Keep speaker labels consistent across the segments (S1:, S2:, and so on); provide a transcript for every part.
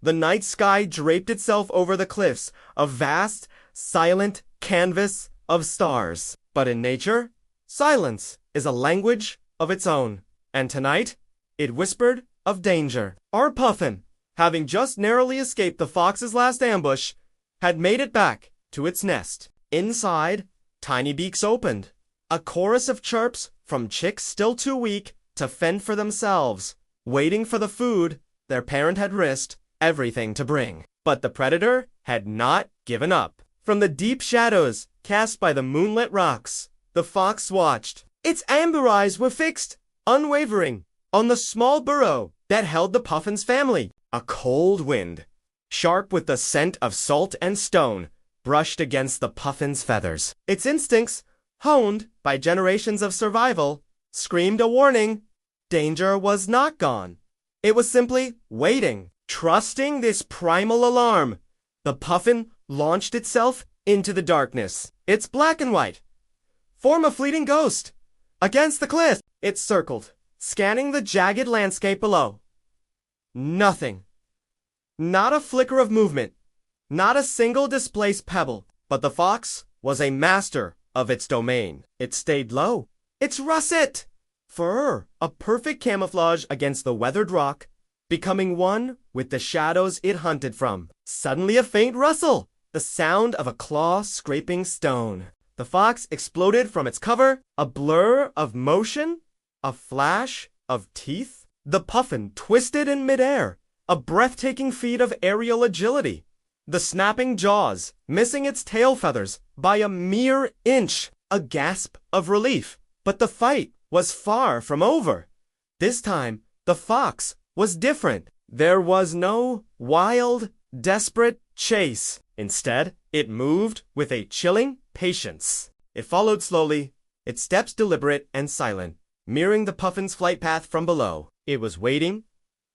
S1: The night sky draped itself over the cliffs, a vast, silent canvas of stars. But in nature, silence is a language of its own. And tonight, it whispered of danger. Our Puffin, having just narrowly escaped the fox's last ambush, had made it back to its nest. Inside, tiny beaks opened. A chorus of chirps from chicks still too weak to fend for themselves, waiting for the food their parent had risked everything to bring. But the predator had not given up. From the deep shadows cast by the moonlit rocks, the fox watched. Its amber eyes were fixed, unwavering, on the small burrow that held the Puffin's family. A cold wind, sharp with the scent of salt and stone, brushed against the Puffin's feathers. Its instincts, honed by generations of survival, screamed a warning. Danger was not gone. It was simply waiting. Trusting this primal alarm, the Puffin launched itself into the darkness. Its black and white form a fleeting ghost. Against the cliff, it circled, scanning the jagged landscape below. Nothing. Not a flicker of movement. Not a single displaced pebble. But the fox was a master of its domain. It stayed low. Its russet fur, a perfect camouflage against the weathered rock, becoming one with the shadows it hunted from. Suddenly a faint rustle, the sound of a claw scraping stone. The fox exploded from its cover, a blur of motion, a flash of teeth. The Puffin twisted in midair, a breathtaking feat of aerial agility. The snapping jaws, missing its tail feathers by a mere inch, a gasp of relief. But the fight was far from over. This time, the fox was different. There was no wild, desperate chase. Instead, it moved with a chilling patience. It followed slowly, its steps deliberate and silent, mirroring the Puffin's flight path from below. It was waiting,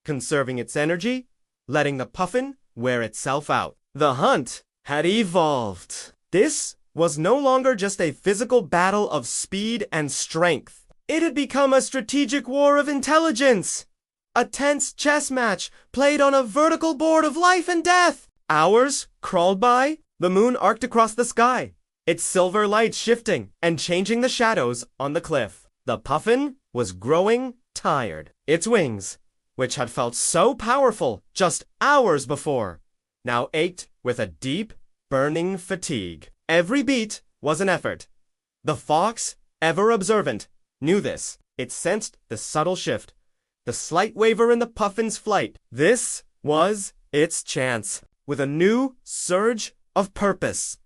S1: conserving its energy, letting the Puffin wear itself out. The hunt had evolved. This was no longer just a physical battle of speed and strength. It had become a strategic war of intelligence. A tense chess match played on a vertical board of life and death. Hours crawled by, the moon arced across the sky, its silver light shifting and changing the shadows on the cliff. The Puffin was growing tired. Its wings, which had felt so powerful just hours before, now ached with a deep, burning fatigue. Every beat was an effort. The fox, ever observant, knew this. It sensed the subtle shift, the slight waver in the Puffin's flight. This was its chance. With a new surge of purpose,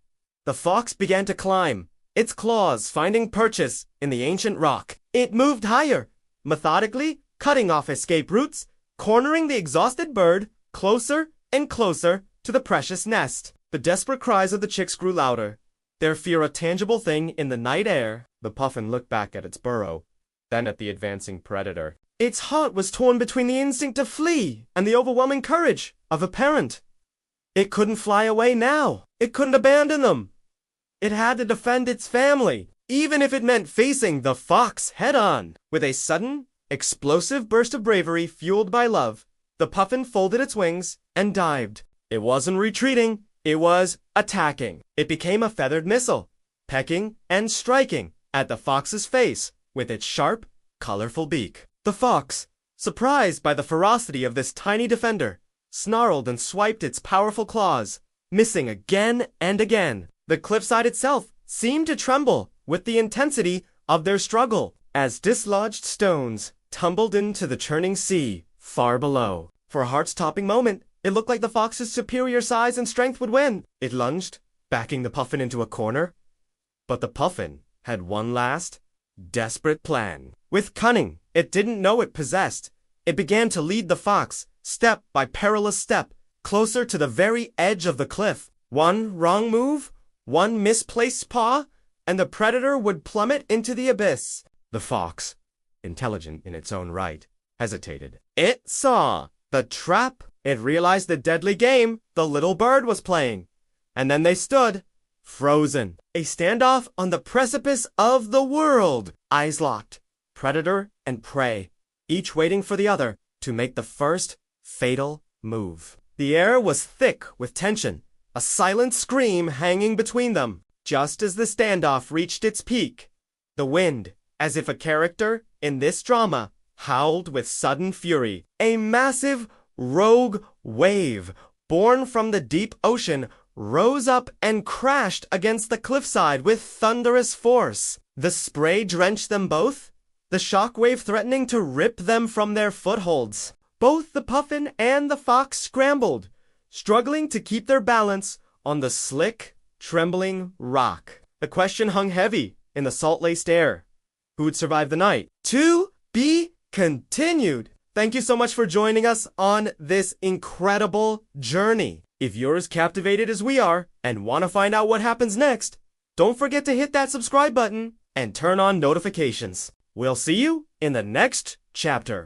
S1: the fox began to climb, its claws finding purchase in the ancient rock. It moved higher, methodically cutting off escape routes, cornering the exhausted bird closer and closer to the precious nest. The desperate cries of the chicks grew louder, their fear a tangible thing in the night air. The Puffin looked back at its burrow, then at the advancing predator. Its heart was torn between the instinct to flee and the overwhelming courage of a parent. It couldn't fly away now. It couldn't abandon them. It had to defend its family, even if it meant facing the fox head-on. With a sudden, explosive burst of bravery fueled by love, the Puffin folded its wings and dived. It wasn't retreating, it was attacking. It became a feathered missile, pecking and striking at the fox's face with its sharp, colorful beak. The fox, surprised by the ferocity of this tiny defender, snarled and swiped its powerful claws, missing again and again. The cliffside itself seemed to tremble with the intensity of their struggle as dislodged stones tumbled into the churning sea far below. For a heart-stopping moment, it looked like the fox's superior size and strength would win. It lunged, backing the Puffin into a corner. But the Puffin had one last, desperate plan. With cunning it didn't know it possessed, it began to lead the fox, step by perilous step, closer to the very edge of the cliff. One wrong move, one misplaced paw, and the predator would plummet into the abyss. The fox, intelligent in its own right, hesitated. It saw the trap. It realized the deadly game the little bird was playing. And then they stood, frozen. A standoff on the precipice of the world. Eyes locked, predator and prey, each waiting for the other to make the first fatal move. The air was thick with tension, a silent scream hanging between them. Just as the standoff reached its peak, the wind, as if a character in this drama, howled with sudden fury. A massive, rogue wave, born from the deep ocean, rose up and crashed against the cliffside with thunderous force. The spray drenched them both, the shockwave threatening to rip them from their footholds. Both the Puffin and the Fox scrambled, struggling to keep their balance on the slick, trembling rock. The question hung heavy in the salt-laced air. Who would survive the night? To be continued. Thank you so much for joining us on this incredible journey. If you're as captivated as we are and want to find out what happens next, don't forget to hit that subscribe button and turn on notifications. We'll see you in the next chapter.